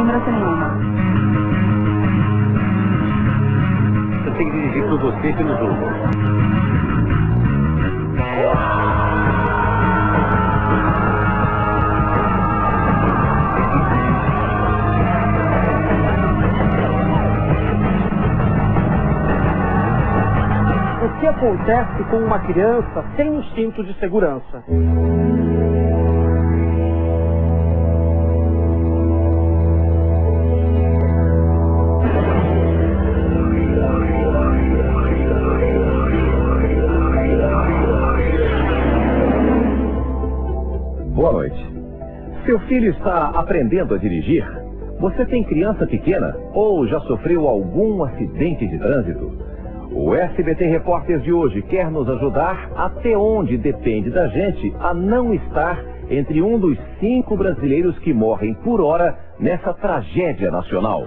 lembrança nenhuma. Eu tenho que dirigir por você e pelo jogo. O que acontece com uma criança sem um cinto de segurança? Boa noite. Seu filho está aprendendo a dirigir? Você tem criança pequena ou já sofreu algum acidente de trânsito? O SBT Repórter de hoje quer nos ajudar até onde depende da gente a não estar entre um dos 5 brasileiros que morrem por hora nessa tragédia nacional.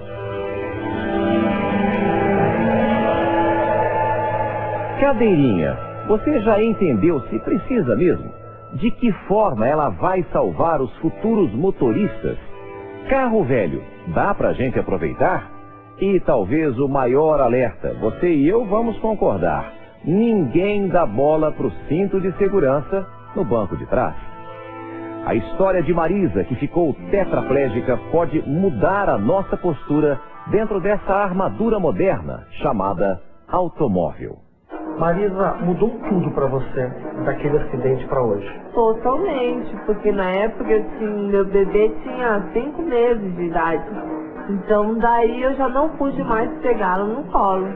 Cadeirinha, você já entendeu se precisa mesmo? De que forma ela vai salvar os futuros motoristas? Carro velho, dá pra gente aproveitar? E talvez o maior alerta, você e eu vamos concordar, ninguém dá bola pro cinto de segurança no banco de trás. A história de Marisa, que ficou tetraplégica, pode mudar a nossa postura dentro dessa armadura moderna chamada automóvel. Marisa, mudou tudo pra você daquele acidente pra hoje? Totalmente, porque na época meu bebê tinha 5 meses de idade. Então daí eu já não pude mais pegá-lo no colo.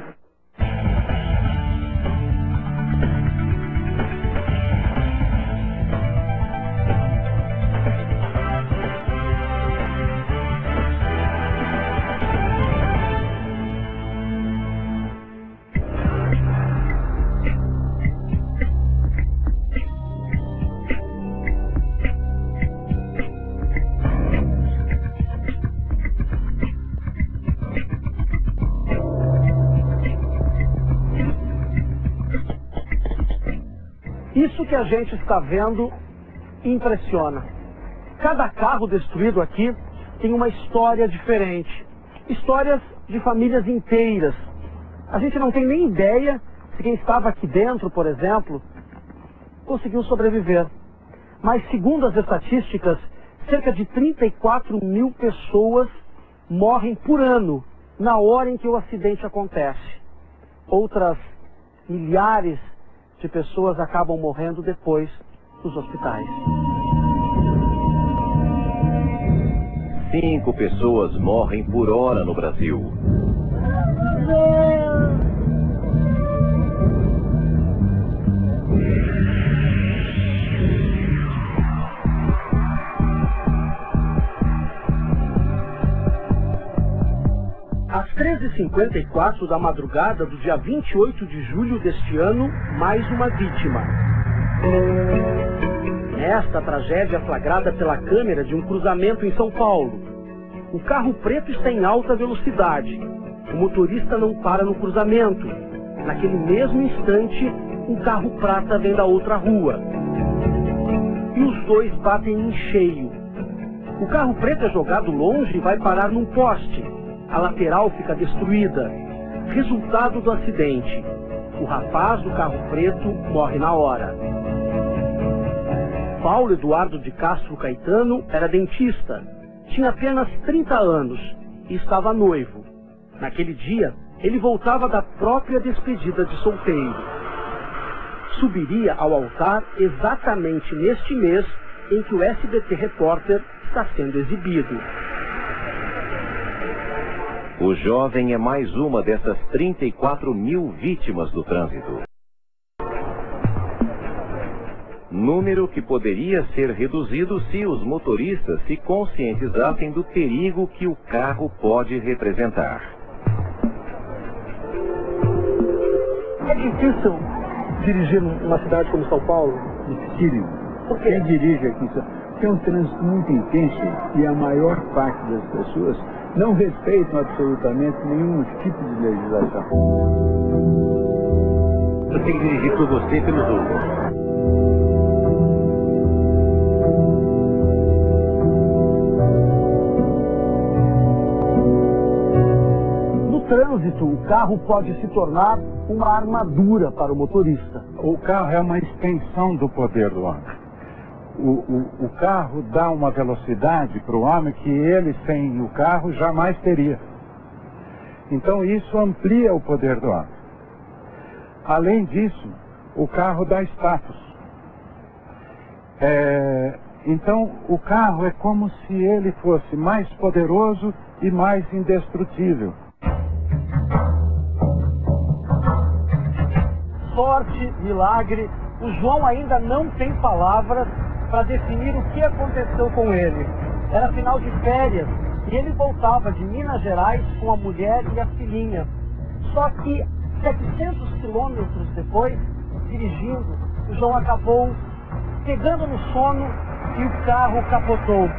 Isso que a gente está vendo impressiona. Cada carro destruído aqui tem uma história diferente. Histórias de famílias inteiras. A gente não tem nem ideia se quem estava aqui dentro, por exemplo, conseguiu sobreviver. Mas segundo as estatísticas, cerca de 34 mil pessoas morrem por ano na hora em que o acidente acontece. Outras milhares de pessoas acabam morrendo depois nos hospitais. 5 pessoas morrem por hora no Brasil. Às 13h54 da madrugada do dia 28 de julho deste ano, mais uma vítima. Esta tragédia flagrada pela câmera de um cruzamento em São Paulo. O carro preto está em alta velocidade. O motorista não para no cruzamento. Naquele mesmo instante, um carro prata vem da outra rua. E os dois batem em cheio. O carro preto é jogado longe e vai parar num poste. A lateral fica destruída. Resultado do acidente: o rapaz do carro preto morre na hora. Paulo Eduardo de Castro Caetano era dentista. Tinha apenas 30 anos e estava noivo. Naquele dia, ele voltava da própria despedida de solteiro. Subiria ao altar exatamente neste mês em que o SBT Repórter está sendo exibido. O jovem é mais uma dessas 34 mil vítimas do trânsito. Número que poderia ser reduzido se os motoristas se conscientizassem do perigo que o carro pode representar. É difícil dirigir numa cidade como São Paulo? Dificílimo. Quem dirige aqui tem um trânsito muito intenso e a maior parte das pessoas não respeitam absolutamente nenhum tipo de legislação. Eu tenho que dirigir por você e pelo jogo. trânsito, o carro pode se tornar uma armadura para o motorista. O carro é uma extensão do poder do homem. O carro dá uma velocidade para o homem que ele, sem o carro, jamais teria. Então isso amplia o poder do homem. Além disso, o carro dá status. Então o carro é como se ele fosse mais poderoso e mais indestrutível. Sorte, milagre, o João ainda não tem palavras para definir o que aconteceu com ele. Era final de férias e ele voltava de Minas Gerais com a mulher e a filhinha. Só que 700 quilômetros depois, dirigindo, o João acabou pegando no sono e o carro capotou.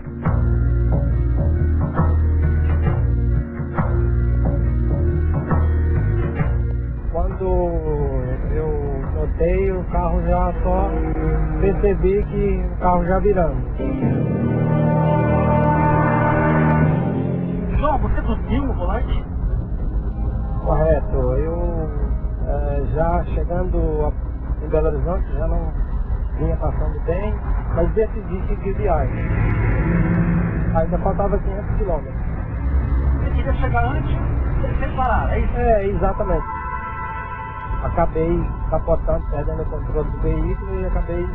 Quando eu notei, o carro já só percebi que o carro já virando. João, você dormiu no volante? Correto, eu já chegando em Belo Horizonte, já não vinha passando bem, mas decidi seguir viagem. Ainda faltava 500 quilômetros. Você queria chegar antes sem parar, é isso? É, exatamente. Acabei capotando, perdendo o controle do veículo e acabei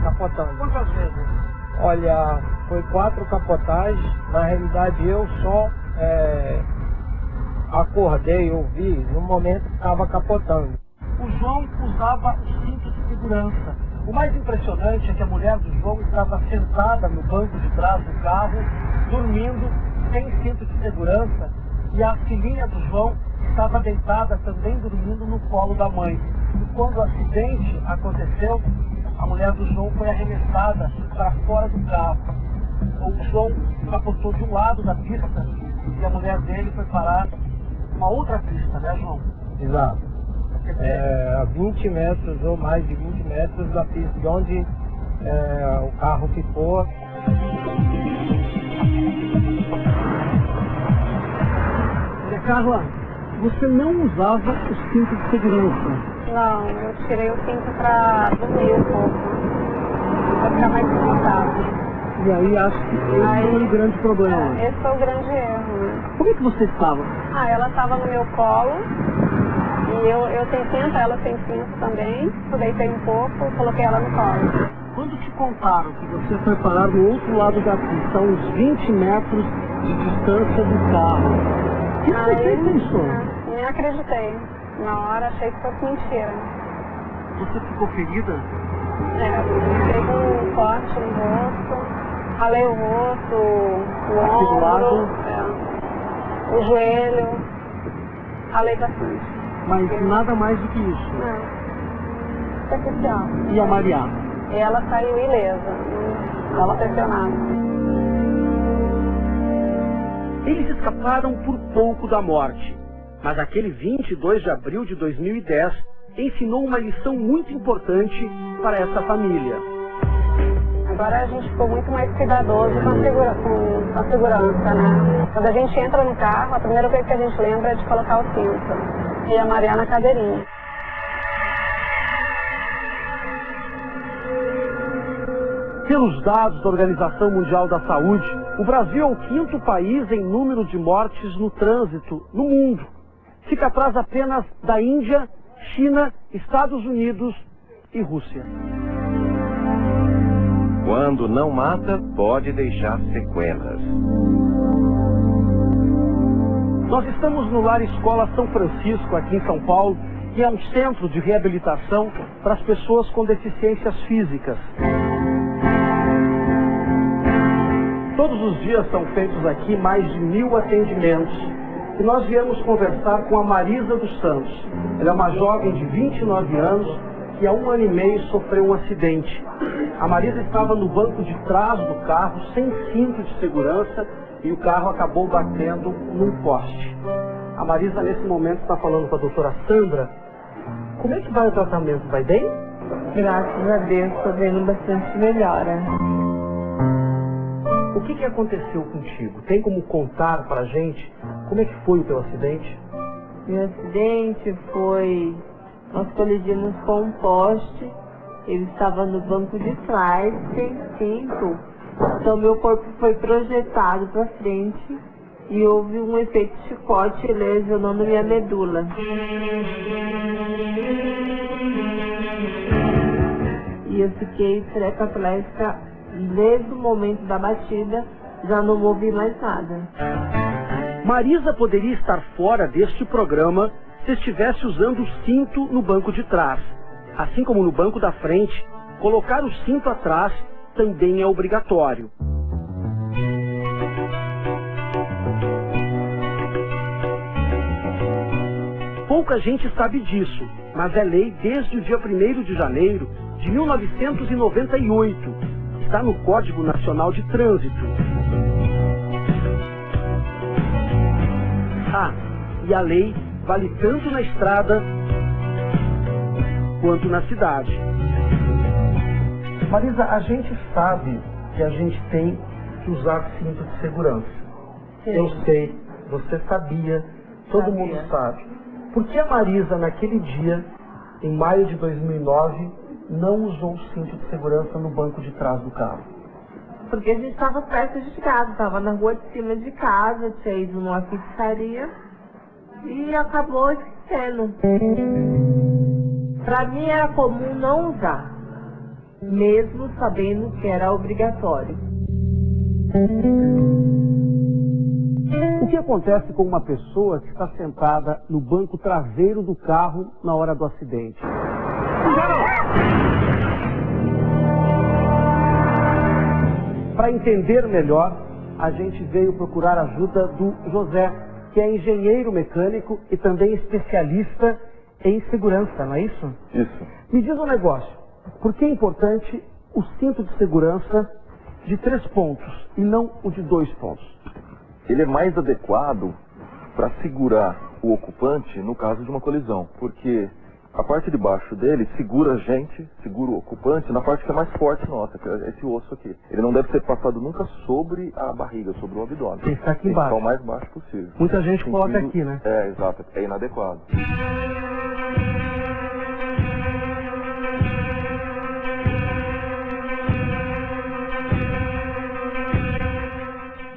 capotando. Quantas vezes? Olha, foi 4 capotagens. Na realidade eu só acordei, ouvi no momento que estava capotando. O João usava o cinto de segurança. O mais impressionante é que a mulher do João estava sentada no banco de trás do carro, dormindo, sem cinto de segurança, e a filhinha do João estava deitada também dormindo no colo da mãe. E quando o acidente aconteceu, a mulher do João foi arremessada para fora do carro. O João capotou de um lado da pista e a mulher dele foi parar numa outra pista, né, João? Exato. A 20 metros ou mais de 20 metros da pista de onde o carro ficou. Carla, você não usava o cinto de segurança? Não, eu tirei o cinto para dormir um pouco, para ficar mais confortável. E aí acho que esse foi o grande problema. Esse foi o grande erro, né? Como é que você estava? Ela estava no meu colo, e eu sem cinto, ela sem cinto também. Eu deitei um pouco, coloquei ela no colo. Quando te contaram que você foi parar no outro lado da pista, a uns 20 metros de distância do carro, o que você pensou? Nem acreditei. Na hora achei que fosse mentira. Você ficou ferida? Fiquei com um corte no rosto, ralei o rosto, o ombro, o joelho, ralei bastante. Mas nada mais do que isso? Não. Superficial. E a Maria? Ela saiu ilesa, ela pressionada. Eles escaparam por pouco da morte, mas aquele 22 de abril de 2010 ensinou uma lição muito importante para essa família. Agora a gente ficou muito mais cuidadoso com a segurança, né? Quando a gente entra no carro, a primeira coisa que a gente lembra é de colocar o cinto e a Maria na cadeirinha. Pelos dados da Organização Mundial da Saúde, o Brasil é o 5º país em número de mortes no trânsito no mundo. Fica atrás apenas da Índia, China, Estados Unidos e Rússia. Quando não mata, pode deixar sequelas. Nós estamos no Lar Escola São Francisco, aqui em São Paulo, que é um centro de reabilitação para as pessoas com deficiências físicas. Todos os dias são feitos aqui mais de 1000 atendimentos. E nós viemos conversar com a Marisa dos Santos. Ela é uma jovem de 29 anos que há 1 ano e meio sofreu um acidente. A Marisa estava no banco de trás do carro, sem cinto de segurança, e o carro acabou batendo num poste. A Marisa, nesse momento, está falando com a doutora Sandra. Como é que vai o tratamento? Vai bem? Graças a Deus, estou vendo bastante melhora. O que aconteceu contigo? Tem como contar pra gente como é que foi o teu acidente? Meu acidente foi... Nós coligimos com um poste, ele estava no banco de trás, sem cinto. Então meu corpo foi projetado para frente e houve um efeito chicote lesionando minha medula. E eu fiquei tetraplégica desde o momento da batida, já não movi mais nada. Marisa poderia estar fora deste programa se estivesse usando o cinto no banco de trás. Assim como no banco da frente, colocar o cinto atrás também é obrigatório. Pouca gente sabe disso, mas é lei desde o dia 1º de janeiro de 1998. Está no Código Nacional de Trânsito. Ah, e a lei vale tanto na estrada quanto na cidade. Marisa, a gente sabe que a gente tem que usar cinto de segurança. Sim. Eu sei, você sabia, todo mundo sabe. Por que a Marisa, naquele dia, em maio de 2009, não usou o cinto de segurança no banco de trás do carro? Porque a gente estava perto de casa, estava na rua de cima de casa, tinha ido numa pizzaria e acabou esquecendo. Para mim era comum não usar, mesmo sabendo que era obrigatório. O que acontece com uma pessoa que está sentada no banco traseiro do carro na hora do acidente? Para entender melhor, a gente veio procurar a ajuda do José, que é engenheiro mecânico e também especialista em segurança, não é isso? Isso. Me diz um negócio, por que é importante o cinto de segurança de 3 pontos e não o de 2 pontos? Ele é mais adequado para segurar o ocupante no caso de uma colisão, porque a parte de baixo dele segura a gente, segura o ocupante na parte que é mais forte nossa, que é esse osso aqui. Ele não deve ser passado nunca sobre a barriga, sobre o abdômen. Tem que estar aqui Tem que embaixo. estar o mais baixo possível. Muita gente coloca aqui, né? É, exato. É inadequado.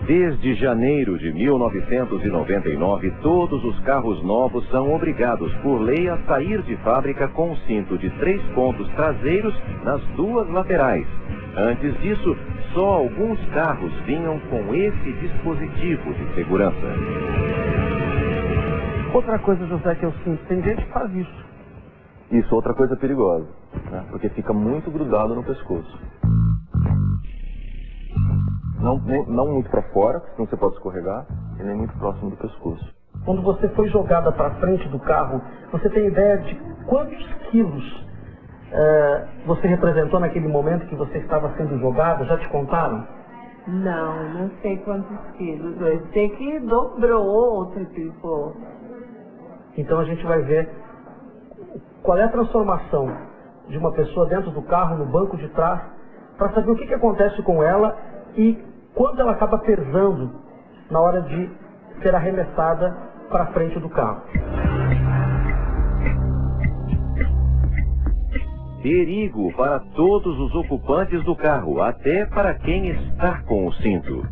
Desde janeiro de 1999, todos os carros novos são obrigados por lei a sair de fábrica com um cinto de 3 pontos traseiros nas 2 laterais. Antes disso, só alguns carros vinham com esse dispositivo de segurança. Outra coisa, José, que eu sinto, tem gente que faz isso. Isso, outra coisa perigosa, né? Porque fica muito grudado no pescoço. Não muito para fora, senão você pode escorregar, e nem muito próximo do pescoço. Quando você foi jogada para frente do carro, você tem ideia de quantos quilos você representou naquele momento que você estava sendo jogada? Já te contaram? Não sei quantos quilos. Eu sei que dobrou ou triplicou. Então a gente vai ver qual é a transformação de uma pessoa dentro do carro, no banco de trás, para saber o que acontece com ela e quanto ela acaba pesando na hora de ser arremessada para frente do carro. Perigo para todos os ocupantes do carro, até para quem está com o cinto.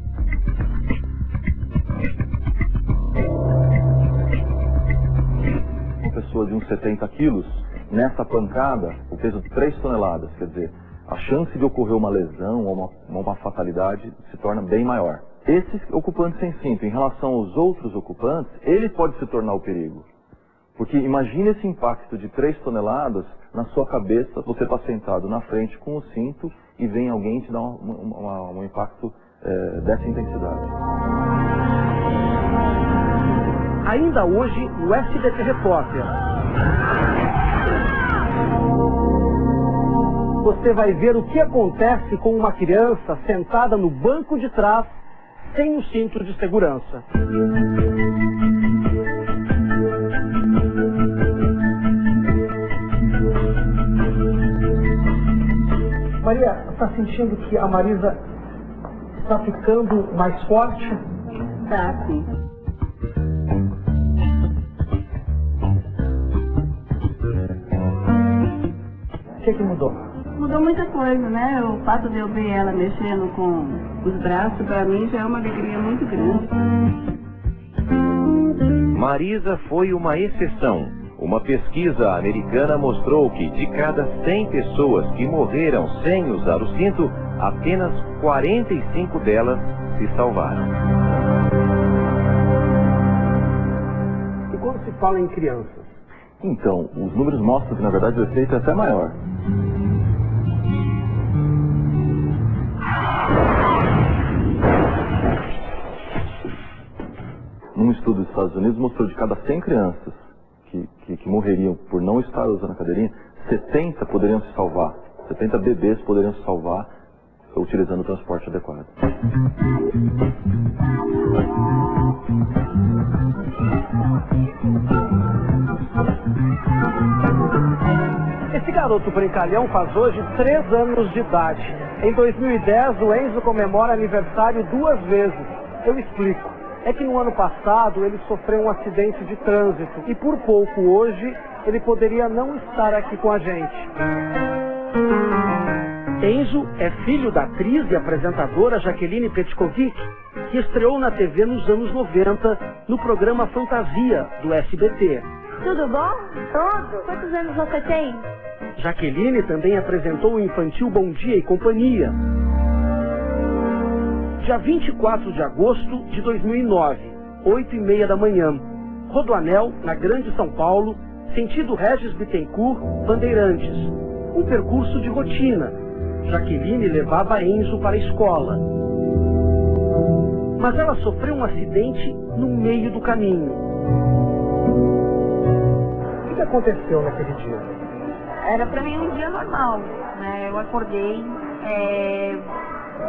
Uma pessoa de uns 70 quilos, nessa pancada, o peso de 3 toneladas, quer dizer, a chance de ocorrer uma lesão ou uma fatalidade se torna bem maior. Esse ocupante sem cinto, em relação aos outros ocupantes, ele pode se tornar o perigo. Porque imagine esse impacto de 3 toneladas na sua cabeça, você está sentado na frente com o cinto e vem alguém te dar um impacto dessa intensidade. Ainda hoje, o SBT Repórter. Você vai ver o que acontece com uma criança sentada no banco de trás sem o cinto de segurança. Maria, está sentindo que a Marisa está ficando mais forte? Tá, sim. O que mudou? Mudou muita coisa, né? O fato de eu ver ela mexendo com os braços, para mim, já é uma alegria muito grande. Marisa foi uma exceção. Uma pesquisa americana mostrou que de cada 100 pessoas que morreram sem usar o cinto, apenas 45 delas se salvaram. E quando se fala em crianças? Então, os números mostram que, na verdade, o efeito é até maior. Um estudo dos Estados Unidos mostrou que de cada 100 crianças que morreriam por não estar usando a cadeirinha, 70 poderiam se salvar. 70 bebês poderiam se salvar utilizando o transporte adequado. Esse garoto brincalhão faz hoje 3 anos de idade. Em 2010, o Enzo comemora aniversário 2 vezes. Eu explico. É que no ano passado ele sofreu um acidente de trânsito e por pouco hoje ele poderia não estar aqui com a gente. Enzo é filho da atriz e apresentadora Jaqueline Petkovic, que estreou na TV nos anos 90 no programa Fantasia do SBT. Tudo bom? Tudo. Quantos anos você tem? Jaqueline também apresentou o infantil Bom Dia e Companhia. Dia 24 de agosto de 2009, 8h30 da manhã, Rodoanel, na Grande São Paulo, sentido Regis Bittencourt, Bandeirantes. Um percurso de rotina. Jaqueline levava Enzo para a escola. Mas ela sofreu um acidente no meio do caminho. O que aconteceu naquele dia? Era pra mim um dia normal, né? Eu acordei,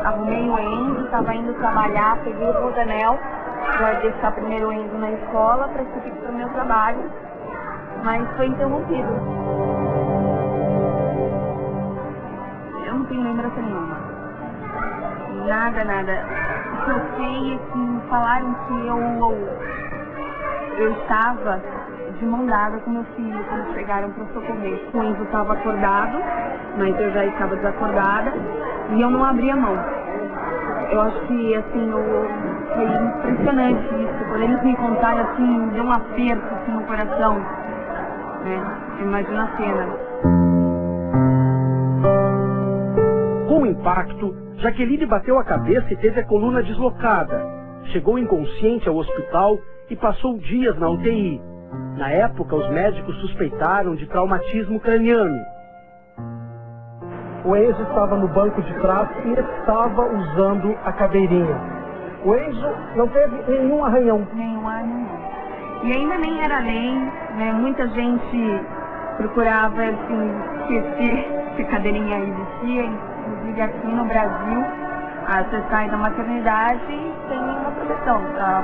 arrumei o Enzo, estava indo trabalhar, peguei o Rodoanel, para deixar primeiro o Enzo na escola para seguir para o meu trabalho, mas foi interrompido. Eu não tenho lembrança nenhuma. Nada, nada. O que eu sei é que falaram que eu estava de mão dada com meu filho quando chegaram para socorrer. O Enzo estava acordado, mas eu já estava desacordada e eu não abri a mão. Eu acho que, assim, foi impressionante isso. Quando eles me contaram, assim, deu um aperto assim, no coração. Né? Imagina a cena. Com o impacto, Jaqueline bateu a cabeça e teve a coluna deslocada. Chegou inconsciente ao hospital e passou dias na UTI. Na época, os médicos suspeitaram de traumatismo craniano. O Enzo estava no banco de trás e estava usando a cadeirinha. O Enzo não teve nenhum arranhão. Nenhum arranhão. E ainda nem era lei, né? Muita gente procurava assim, esquecer que a cadeirinha existia. Inclusive aqui no Brasil, você sai da maternidade sem nenhuma proteção. Tá?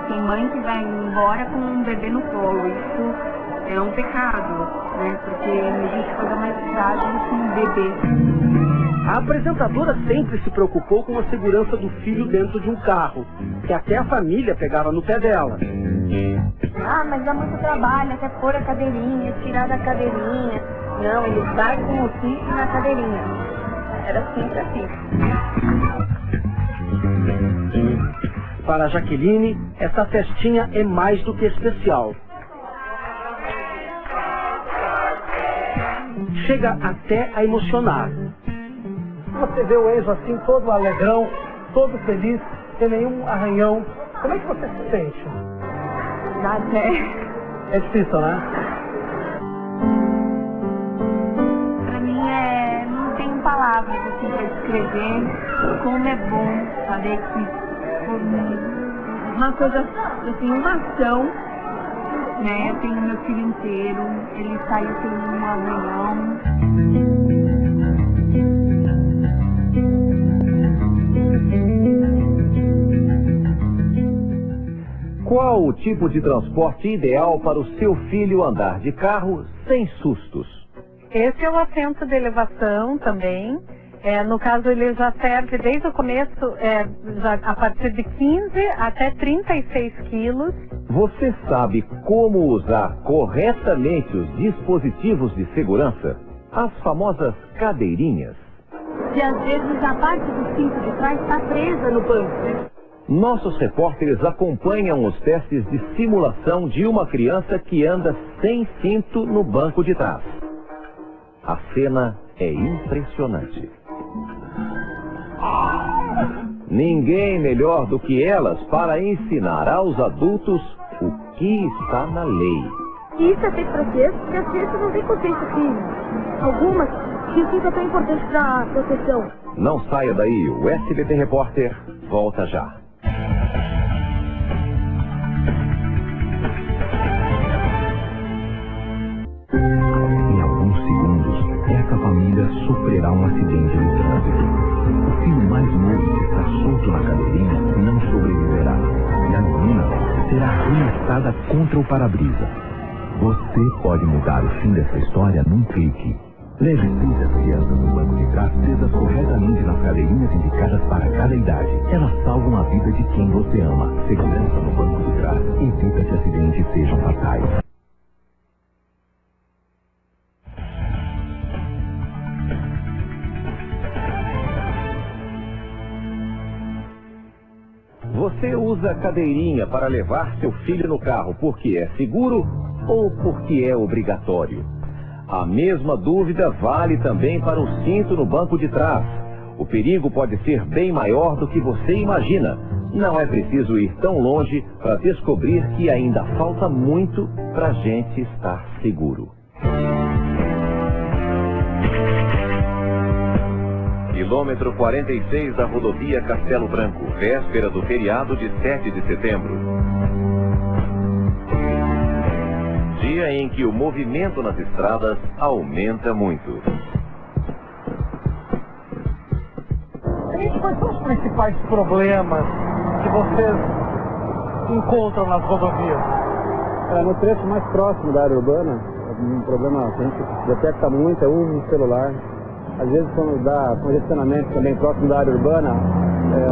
Tem mãe que vai embora com um bebê no colo. Isso é um pecado, né? Porque não existe coisa mais frágil do que um bebê. A apresentadora sempre se preocupou com a segurança do filho dentro de um carro, que até a família pegava no pé dela. Ah, mas dá muito trabalho, até pôr a cadeirinha, tirar da cadeirinha. Não, ele vai com o cinto na cadeirinha. Era sempre assim. Para a Jaqueline, essa festinha é mais do que especial. Chega até a emocionar. Você vê o Enzo assim, todo alegrão, todo feliz, sem nenhum arranhão. Como é que você se sente? É difícil, né? Pra mim não tem palavras assim pra descrever como é bom saber que uma coisa, assim, uma ação, né? Eu tenho meu filho inteiro, ele saiu sem um arranhão. Qual o tipo de transporte ideal para o seu filho andar de carro sem sustos? Esse é o assento de elevação também. No caso, ele já serve desde o começo, já a partir de 15 até 36 quilos. Você sabe como usar corretamente os dispositivos de segurança? As famosas cadeirinhas. E às vezes a parte do cinto de trás está presa no banco. Nossos repórteres acompanham os testes de simulação de uma criança que anda sem cinto no banco de trás. A cena é impressionante. Ninguém melhor do que elas para ensinar aos adultos o que está na lei. E isso é feito para crianças, porque as crianças não têm consciência firme. Algumas que o cinto é tão importante para a proteção. Não saia daí, o SBT Repórter volta já. Em alguns segundos, essa família sofrerá um acidente no trânsito. O filho mais novo que está solto na cadeirinha não sobreviverá. E a menina será arremessada contra o para-brisa. Você pode mudar o fim dessa história num clique. Leve 6 crianças no banco de trás presas corretamente nas cadeirinhas indicadas para cada idade. Elas salvam a vida de quem você ama. Segurança no banco de trás evita que acidentes sejam fatais. Você usa a cadeirinha para levar seu filho no carro porque é seguro ou porque é obrigatório? A mesma dúvida vale também para o cinto no banco de trás. O perigo pode ser bem maior do que você imagina. Não é preciso ir tão longe para descobrir que ainda falta muito para a gente estar seguro. Quilômetro 46 da rodovia Castelo Branco, véspera do feriado de 7 de setembro. Dia em que o movimento nas estradas aumenta muito. Quais são os principais problemas que vocês encontram nas rodovias? No trecho mais próximo da área urbana, um problema que a gente detecta muito é o uso do celular. Às vezes, quando dá congestionamento também próximo da área urbana,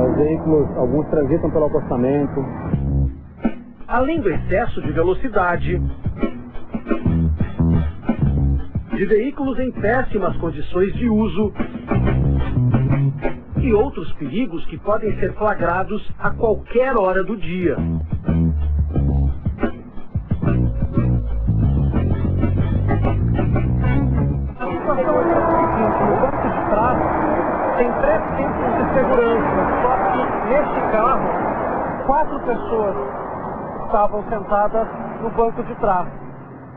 os veículos, alguns transitam pelo acostamento. Além do excesso de velocidade, de veículos em péssimas condições de uso e outros perigos que podem ser flagrados a qualquer hora do dia. Tem 3 cintos de segurança, só que neste carro, 4 pessoas estavam sentadas no banco de trás.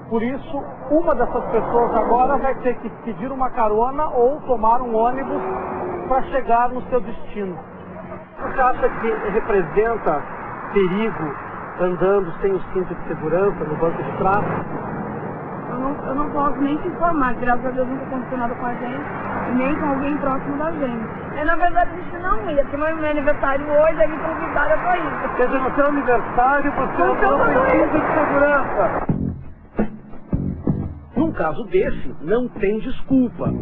Por isso, uma dessas pessoas agora vai ter que pedir uma carona ou tomar um ônibus para chegar no seu destino. Você acha que representa perigo andando sem o cinto de segurança no banco de trás? Eu não posso nem te informar, graças a Deus nunca aconteceu nada com a gente, nem com alguém próximo da gente. Na verdade a gente não ia, porque meu aniversário hoje, a gente convidaram pra isso. Quer dizer, no seu aniversário você não tem cinto de segurança. Num caso desse, não tem desculpa.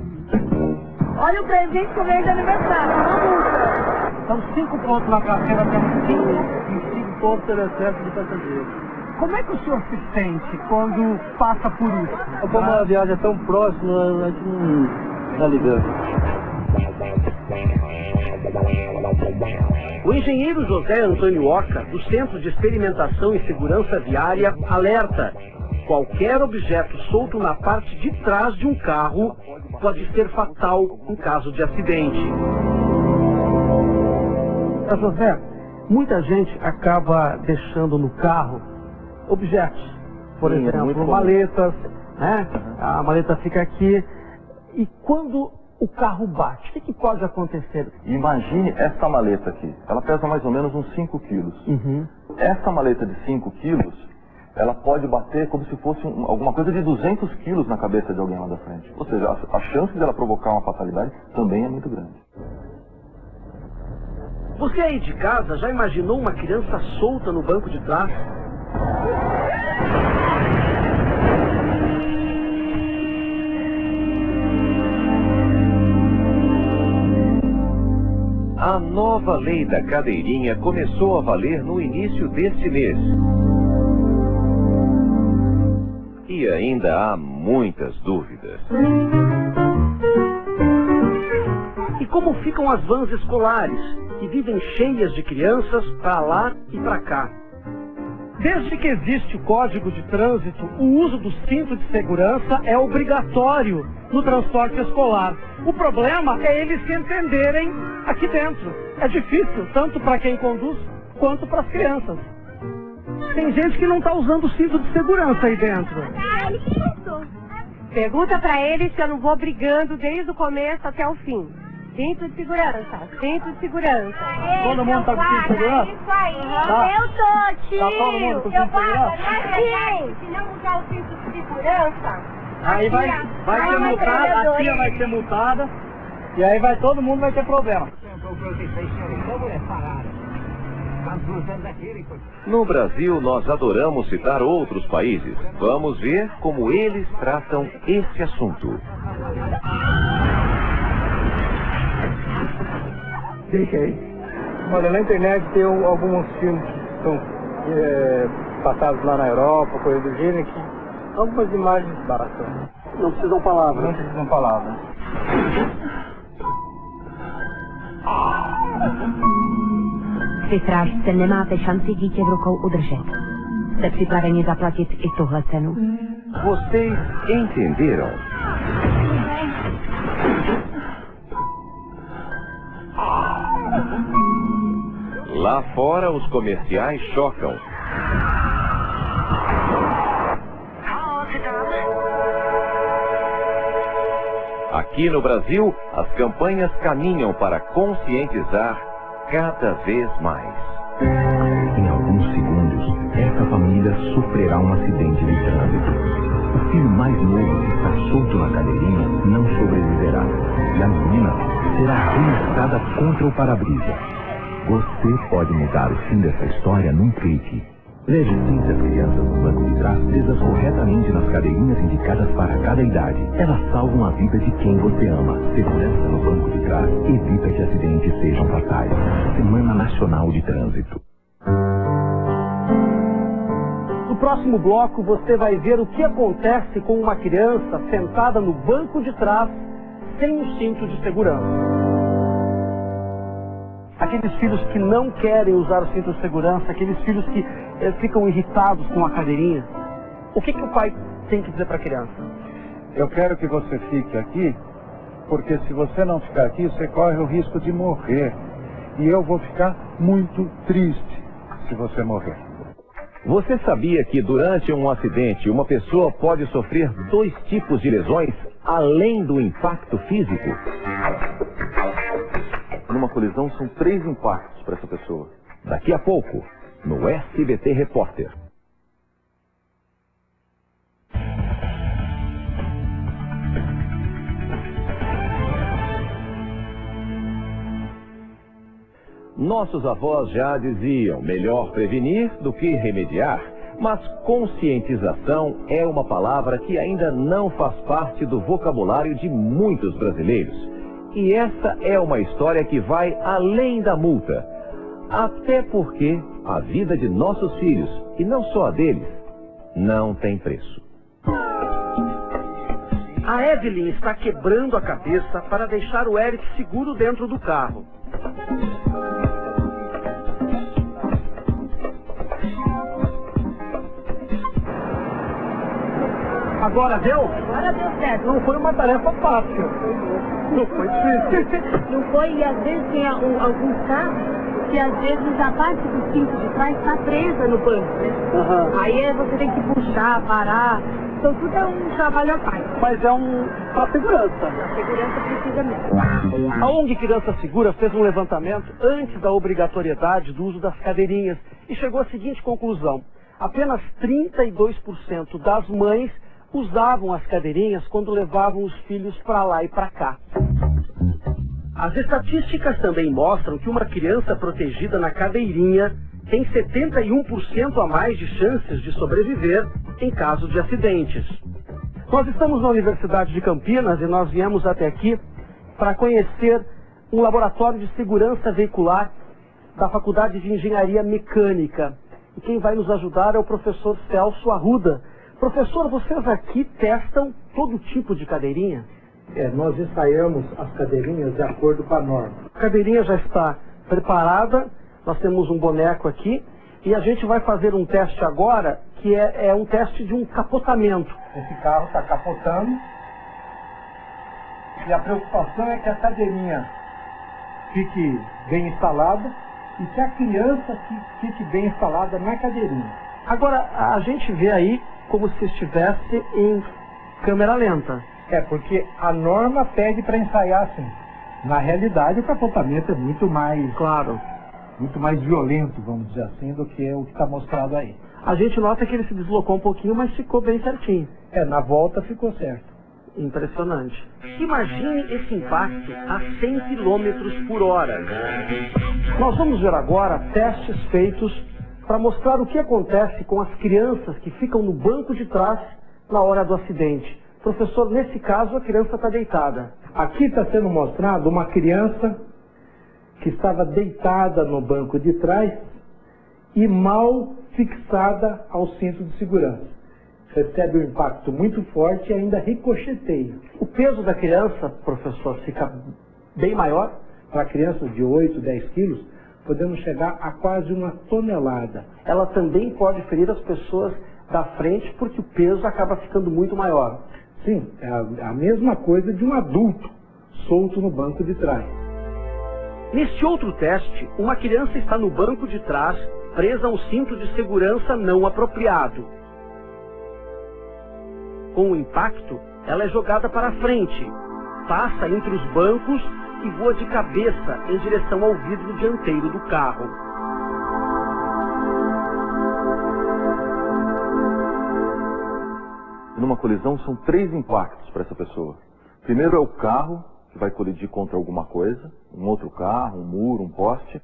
Olha o presente que eu ganhei de aniversário, uma multa. São 5 pontos na carteira permitindo e 5 pontos pelo excesso de passageiros. Como é que o senhor se sente quando passa por isso? Como a viagem é tão próxima, a gente não está ligando. O engenheiro José Antônio Oca, do Centro de Experimentação e Segurança Viária, alerta: qualquer objeto solto na parte de trás de um carro pode ser fatal em caso de acidente. José, muita gente acaba deixando no carro objetos, por exemplo, maletas, né? A maleta fica aqui. E quando o carro bate, o que pode acontecer? Imagine essa maleta aqui. Ela pesa mais ou menos uns 5 quilos. Essa maleta de 5 quilos, ela pode bater como se fosse alguma coisa de 200 quilos na cabeça de alguém lá da frente. Ou seja, a chance dela provocar uma fatalidade também é muito grande. Você aí de casa já imaginou uma criança solta no banco de trás? A nova lei da cadeirinha começou a valer no início deste mês. E ainda há muitas dúvidas. E como ficam as vans escolares, que vivem cheias de crianças para lá e para cá? Desde que existe o Código de Trânsito, o uso do cinto de segurança é obrigatório no transporte escolar. O problema é eles se entenderem aqui dentro. É difícil, tanto para quem conduz, quanto para as crianças. Tem gente que não está usando o cinto de segurança aí dentro. Pergunta para eles se eu não vou brigando desde o começo até o fim. Cinto de segurança, cinto de segurança. Todo mundo tá com cinto de segurança? Isso aí, Tá. eu tô, tio. Tá todo mundo com cinto de segurança? Se não usar o cinto de segurança, Aí vai ser multada, a tia vai ser multada, e aí todo mundo vai ter problema. No Brasil, nós adoramos citar outros países. Vamos ver como eles tratam esse assunto. Olha, na internet tem alguns filmes que são passados lá na Europa, coisa do gênero, que algumas imagens bastam. Não precisam palavras. Não precisam palavras. Při strážce nemáte šanci dítě v rukou udržet. Jste připraveni zaplatit i tuhle cenu? Vocês entenderam? Lá fora, os comerciais chocam. Aqui no Brasil, as campanhas caminham para conscientizar cada vez mais. Em alguns segundos, essa família sofrerá um acidente de trânsito. O filho mais novo que está solto na cadeirinha não sobreviverá. E a menina será arremessada contra o para-brisa. Você pode mudar o fim dessa história num clique. Leve sempre as crianças no banco de trás presas corretamente nas cadeirinhas indicadas para cada idade. Elas salvam a vida de quem você ama. Segurança no banco de trás evita que acidentes sejam fatais. Semana Nacional de Trânsito. No próximo bloco, você vai ver o que acontece com uma criança sentada no banco de trás sem o cinto de segurança. Aqueles filhos que não querem usar o cinto de segurança, aqueles filhos que ficam irritados com a cadeirinha. O que o pai tem que dizer para a criança? Eu quero que você fique aqui, porque se você não ficar aqui, você corre o risco de morrer. E eu vou ficar muito triste se você morrer. Você sabia que durante um acidente, uma pessoa pode sofrer 2 tipos de lesões, além do impacto físico? Numa colisão, são 3 impactos para essa pessoa. Daqui a pouco, no SBT Repórter. Nossos avós já diziam, melhor prevenir do que remediar. Mas conscientização é uma palavra que ainda não faz parte do vocabulário de muitos brasileiros. E essa é uma história que vai além da multa. Até porque a vida de nossos filhos, e não só a deles, não tem preço. A Evelyn está quebrando a cabeça para deixar o Eric seguro dentro do carro. Agora deu? Agora deu certo. Não foi uma tarefa fácil. Não foi difícil. Não foi, e às vezes tem alguns carros que às vezes a parte do cinto de trás está presa no banco, né? Uhum. Aí você tem que puxar, parar. Então tudo é um trabalho à parte. Mas é para segurança. A segurança precisa mesmo. A ONG Criança Segura fez um levantamento antes da obrigatoriedade do uso das cadeirinhas e chegou à seguinte conclusão. Apenas 32% das mães usavam as cadeirinhas quando levavam os filhos para lá e para cá. As estatísticas também mostram que uma criança protegida na cadeirinha tem 71% a mais de chances de sobreviver em caso de acidentes. Nós estamos na Universidade de Campinas e nós viemos até aqui para conhecer um laboratório de segurança veicular da Faculdade de Engenharia Mecânica. E quem vai nos ajudar é o professor Celso Arruda. Professor, vocês aqui testam todo tipo de cadeirinha? Nós ensaiamos as cadeirinhas de acordo com a norma. A cadeirinha já está preparada, nós temos um boneco aqui, e a gente vai fazer um teste agora, que é um teste de um capotamento. Esse carro está capotando, e a preocupação é que a cadeirinha fique bem instalada, e que a criança fique bem instalada na cadeirinha. Agora, a gente vê aí como se estivesse em câmera lenta. Porque a norma pede para ensaiar assim. Na realidade, o capotamento é muito mais, muito mais violento, vamos dizer assim, do que o que está mostrado aí. A gente nota que ele se deslocou um pouquinho, mas ficou bem certinho. Na volta ficou certo. Impressionante. Imagine esse impacto a 100 km por hora. Nós vamos ver agora testes feitos para mostrar o que acontece com as crianças que ficam no banco de trás na hora do acidente. Professor, nesse caso a criança está deitada. Aqui está sendo mostrado uma criança que estava deitada no banco de trás e mal fixada ao cinto de segurança. Recebe um impacto muito forte e ainda ricocheteia. O peso da criança, professor, fica bem maior? Para crianças de 8, 10 quilos, podemos chegar a quase 1 tonelada. Ela também pode ferir as pessoas da frente porque o peso acaba ficando muito maior. Sim, é a mesma coisa de um adulto solto no banco de trás. Neste outro teste, uma criança está no banco de trás, presa a um cinto de segurança não apropriado. Com o impacto, ela é jogada para frente, passa entre os bancos e voa de cabeça em direção ao vidro dianteiro do carro. Numa colisão são 3 impactos para essa pessoa. Primeiro é o carro, que vai colidir contra alguma coisa, um outro carro, um muro, um poste.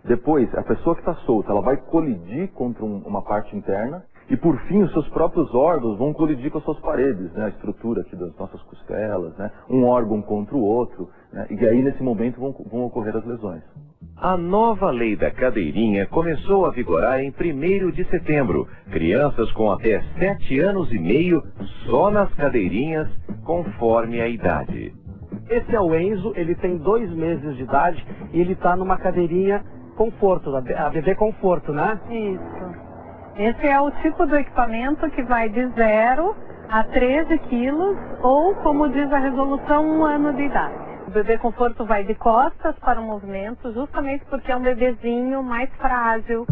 Depois, a pessoa que está solta, ela vai colidir contra uma parte interna. E por fim, os seus próprios órgãos vão colidir com as suas paredes, né? A estrutura aqui das nossas costelas, né? Um órgão contra o outro, né? E aí nesse momento vão ocorrer as lesões. A nova lei da cadeirinha começou a vigorar em 1º de setembro. Crianças com até 7 anos e meio só nas cadeirinhas, conforme a idade. Esse é o Enzo, ele tem 2 meses de idade e ele está numa cadeirinha conforto, a bebê conforto, né? Isso. Esse é o tipo do equipamento que vai de 0 a 13 quilos ou, como diz a resolução, 1 ano de idade. O bebê conforto vai de costas para o movimento, justamente porque é um bebezinho mais frágil.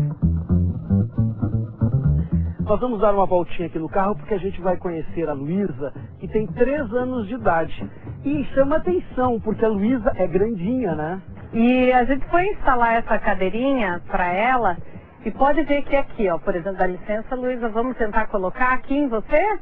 Nós vamos dar uma voltinha aqui no carro porque a gente vai conhecer a Luísa, que tem 3 anos de idade. E chama atenção, porque a Luísa é grandinha, né? E a gente foi instalar essa cadeirinha para ela. E pode ver que aqui, ó, por exemplo, dá licença, Luísa, vamos tentar colocar aqui em você?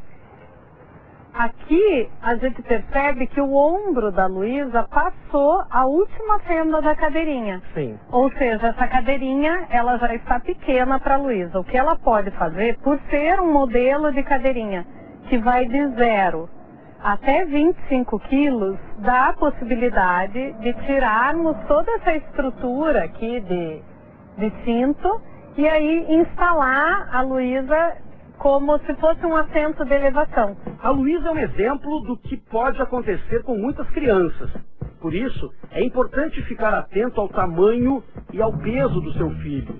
Aqui a gente percebe que o ombro da Luísa passou a última fenda da cadeirinha. Sim. Ou seja, essa cadeirinha, ela já está pequena para a Luísa. O que ela pode fazer, por ser um modelo de cadeirinha que vai de 0 até 25 quilos, dá a possibilidade de tirarmos toda essa estrutura aqui de cinto e aí instalar a Luísa como se fosse um assento de elevação. A Luísa é um exemplo do que pode acontecer com muitas crianças. Por isso, é importante ficar atento ao tamanho e ao peso do seu filho.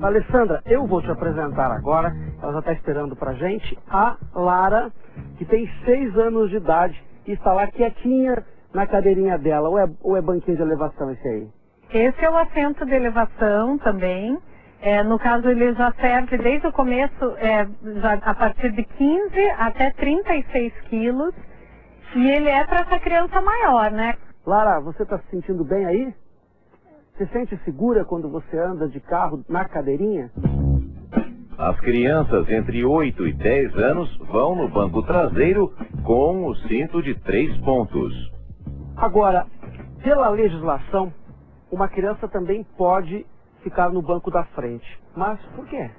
Alessandra, eu vou te apresentar agora, ela já está esperando pra gente, a Lara, que tem 6 anos de idade e está lá quietinha na cadeirinha dela. Ou é banquinho de elevação esse aí? Esse é o assento de elevação também. No caso, ele já serve desde o começo, já a partir de 15 até 36 quilos. E ele é para essa criança maior, né? Lara, você está se sentindo bem aí? Se sente segura quando você anda de carro na cadeirinha? As crianças entre 8 e 10 anos vão no banco traseiro com o cinto de 3 pontos. Agora, pela legislação, uma criança também pode ficar no banco da frente. Mas por quê?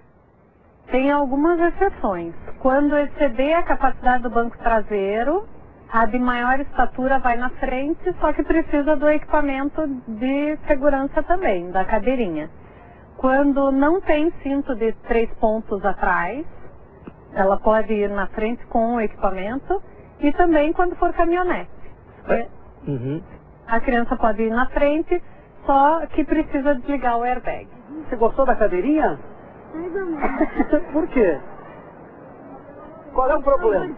Tem algumas exceções. Quando exceder a capacidade do banco traseiro, A de maior estatura vai na frente, só que precisa do equipamento de segurança também, da cadeirinha. Quando não tem cinto de 3 pontos atrás, ela pode ir na frente com o equipamento e também quando for caminhonete. A criança pode ir na frente, só que precisa desligar o airbag. Você gostou da cadeirinha? Por quê? Qual é o problema?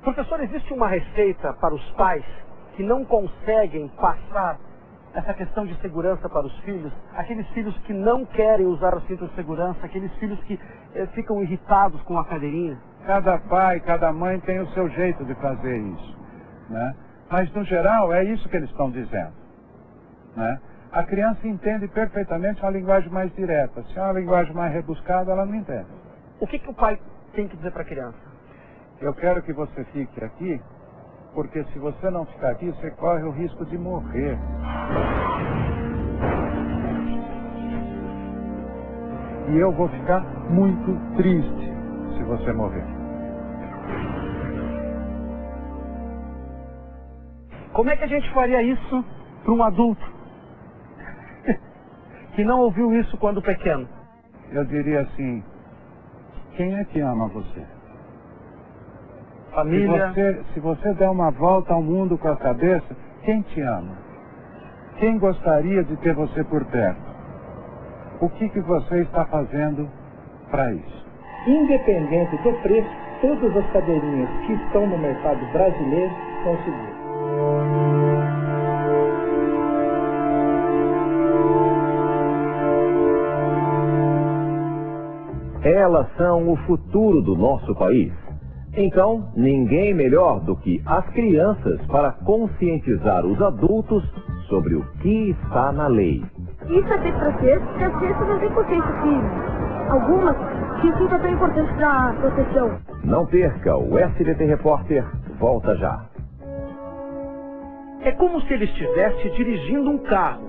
Professor, existe uma receita para os pais que não conseguem passar essa questão de segurança para os filhos? Aqueles filhos que não querem usar o cinto de segurança, aqueles filhos que ficam irritados com a cadeirinha? Cada pai, cada mãe tem o seu jeito de fazer isso, né? Mas, no geral, é isso que eles estão dizendo, né? A criança entende perfeitamente uma linguagem mais direta. Se é uma linguagem mais rebuscada, ela não entende. O que o pai tem que dizer para a criança? Eu quero que você fique aqui, porque se você não ficar aqui, você corre o risco de morrer. E eu vou ficar muito triste se você morrer. Como é que a gente faria isso para um adulto que não ouviu isso quando pequeno? Eu diria assim, quem é que ama você? Família. Se você der uma volta ao mundo com a cabeça, quem te ama? Quem gostaria de ter você por perto? O que você está fazendo para isso? Independente do preço, todas as cadeirinhas que estão no mercado brasileiro são seguras. Elas são o futuro do nosso país. Então, ninguém melhor do que as crianças para conscientizar os adultos sobre o que está na lei. Isso é feito para crianças, porque as crianças não têm consciência que algumas que sim são tão importantes para a proteção. Não perca, o SBT Repórter volta já. É como se ele estivesse dirigindo um carro.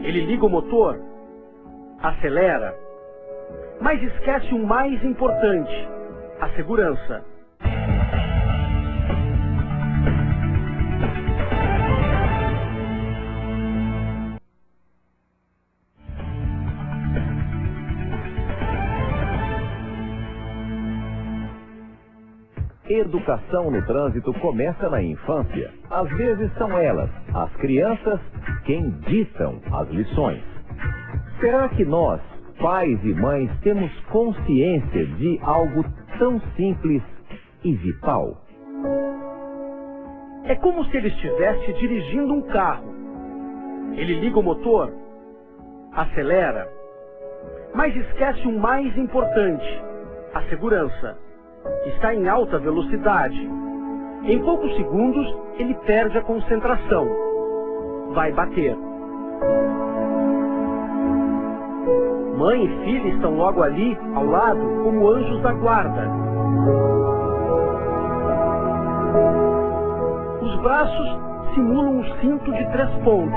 Ele liga o motor, acelera, mas esquece o mais importante: a segurança. Educação no trânsito começa na infância. Às vezes são elas, as crianças, quem ditam as lições. Será que nós, pais e mães, temos consciência de algo tão simples e vital? É como se ele estivesse dirigindo um carro. Ele liga o motor, acelera, mas esquece o mais importante: a segurança. Está em alta velocidade. Em poucos segundos, ele perde a concentração. Vai bater. Mãe e filha estão logo ali, ao lado, como anjos da guarda. Os braços simulam um cinto de 3 pontos.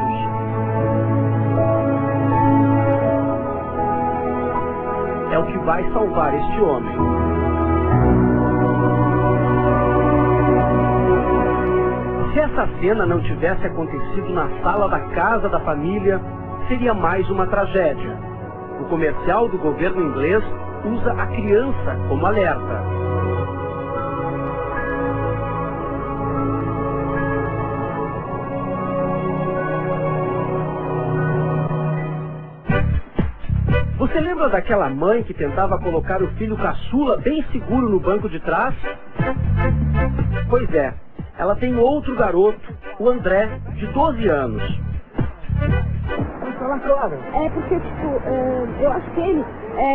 É o que vai salvar este homem. Se essa cena não tivesse acontecido na sala da casa da família, seria mais uma tragédia. O comercial do governo inglês usa a criança como alerta. Você lembra daquela mãe que tentava colocar o filho caçula bem seguro no banco de trás? Pois é, ela tem outro garoto, o André, de 12 anos. É porque, eu acho que ele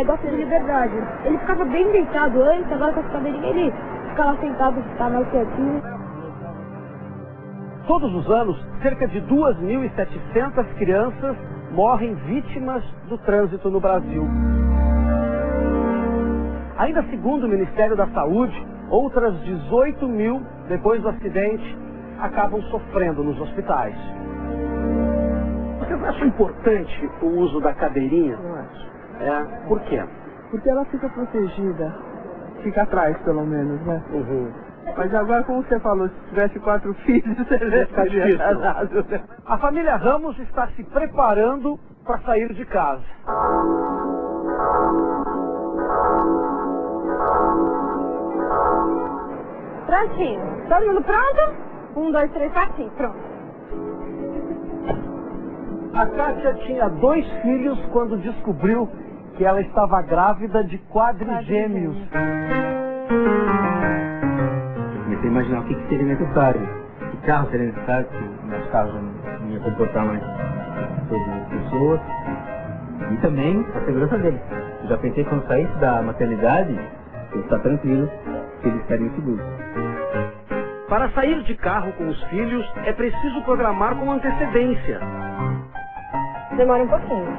gosta de liberdade. Ele ficava bem deitado antes, agora com essa cadeirinha ele fica lá sentado, tá mais quietinho. Todos os anos, cerca de 2.700 crianças morrem vítimas do trânsito no Brasil. Ainda segundo o Ministério da Saúde, outras 18.000, depois do acidente, acabam sofrendo nos hospitais. Vocês acham importante o uso da cadeirinha? Eu acho. Por quê? Porque ela fica protegida. Fica atrás, pelo menos, né? Uhum. Mas agora, como você falou, se tivesse 4 filhos, você ficar difícil. A família Ramos está se preparando para sair de casa. Prontinho. Todo mundo pronto? 1, 2, 3, 4, 5. Pronto. A Kátia tinha 2 filhos quando descobriu que ela estava grávida de quadrigêmeos. Comecei a imaginar o que seria necessário, que carro seria necessário, que meus carros não iam comportar mais todas as pessoas, e também a segurança deles. Eu já pensei que quando saísse da maternidade, eu estar tranquilo que eles estariam seguros. Para sair de carro com os filhos, é preciso programar com antecedência. Demora um pouquinho.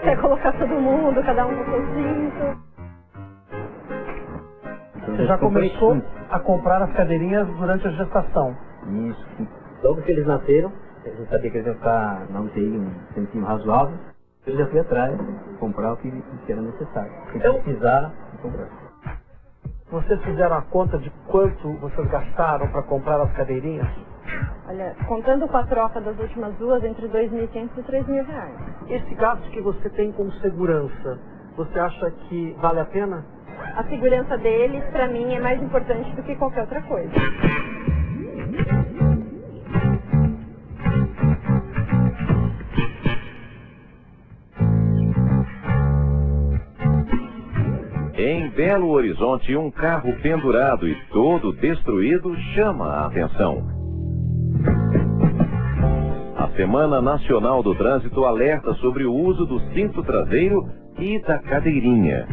Quer colocar todo mundo, cada um com seu cinto. Você já começou a comprar as cadeirinhas durante a gestação? Isso. Logo que eles nasceram, eu sabia que eles iam ficar na UTI um tempinho razoável. Eu já fui atrás, comprar o que era necessário. Se precisar, comprar. Vocês fizeram a conta de quanto vocês gastaram para comprar as cadeirinhas? Olha, contando com a troca das últimas 2, entre R$2.500 e R$3.000. Esse gasto que você tem com segurança, você acha que vale a pena? A segurança deles, para mim, é mais importante do que qualquer outra coisa. Em Belo Horizonte, um carro pendurado e todo destruído chama a atenção. A Semana Nacional do Trânsito alerta sobre o uso do cinto traseiro e da cadeirinha.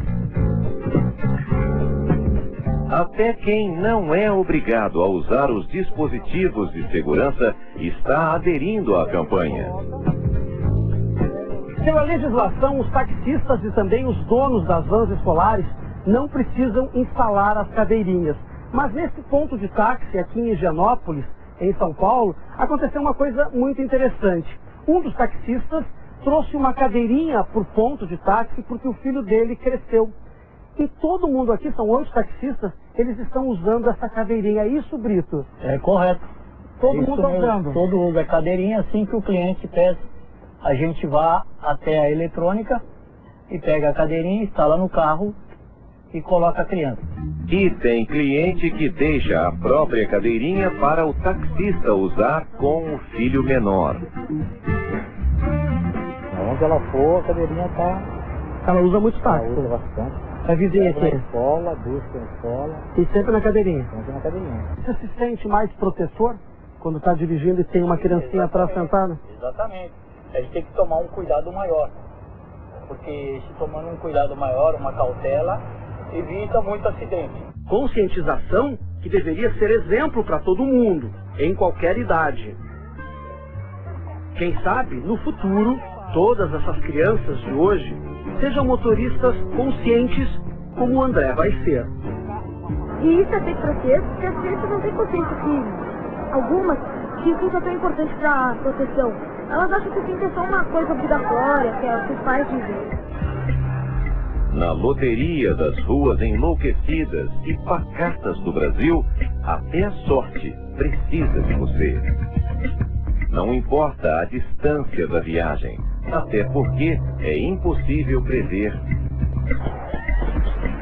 Até quem não é obrigado a usar os dispositivos de segurança está aderindo à campanha. Pela legislação, os taxistas e também os donos das vans escolares não precisam instalar as cadeirinhas. Mas nesse ponto de táxi, aqui em Higienópolis, em São Paulo, aconteceu uma coisa muito interessante. Um dos taxistas trouxe uma cadeirinha por ponto de táxi porque o filho dele cresceu. E todo mundo aqui, são 8 taxistas, eles estão usando essa cadeirinha. É isso, Brito? É correto. Todo mundo está usando? Todo mundo usa a cadeirinha assim que o cliente peça. A gente vai até a eletrônica e pega a cadeirinha, instala no carro e coloca a criança. E tem cliente que deixa a própria cadeirinha para o taxista usar com o filho menor. Onde ela for, a cadeirinha está... Ela usa muito táxi. Ela usa bastante. A vizinha aqui? Na escola, busca na escola. E sempre na cadeirinha? Sempre na cadeirinha. Você se sente mais protetor quando está dirigindo e tem uma criancinha atrás sentada? Exatamente. A gente tem que tomar um cuidado maior. Porque se tomando um cuidado maior, uma cautela, evita muito acidente. Conscientização que deveria ser exemplo para todo mundo, em qualquer idade. Quem sabe, no futuro, todas essas crianças de hoje sejam motoristas conscientes como o André vai ser. E isso é feito para quê? Porque as crianças não têm consciência que algumas que isso é tão importante para a proteção. Elas acham que o cinto é só uma coisa obrigatória, que é os pais dizem. Na loteria das ruas enlouquecidas e pacatas do Brasil, até a sorte precisa de você. Não importa a distância da viagem, até porque é impossível prever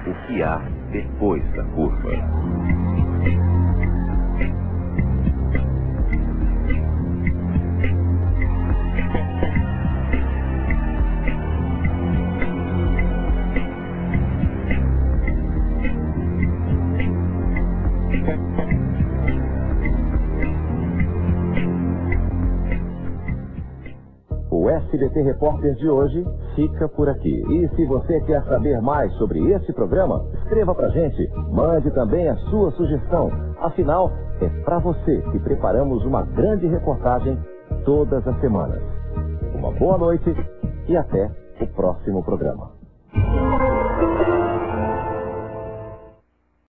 o que há depois da curva. O SBT Repórter de hoje fica por aqui. E se você quer saber mais sobre esse programa, escreva pra gente. Mande também a sua sugestão. Afinal, é pra você que preparamos uma grande reportagem todas as semanas. Uma boa noite e até o próximo programa.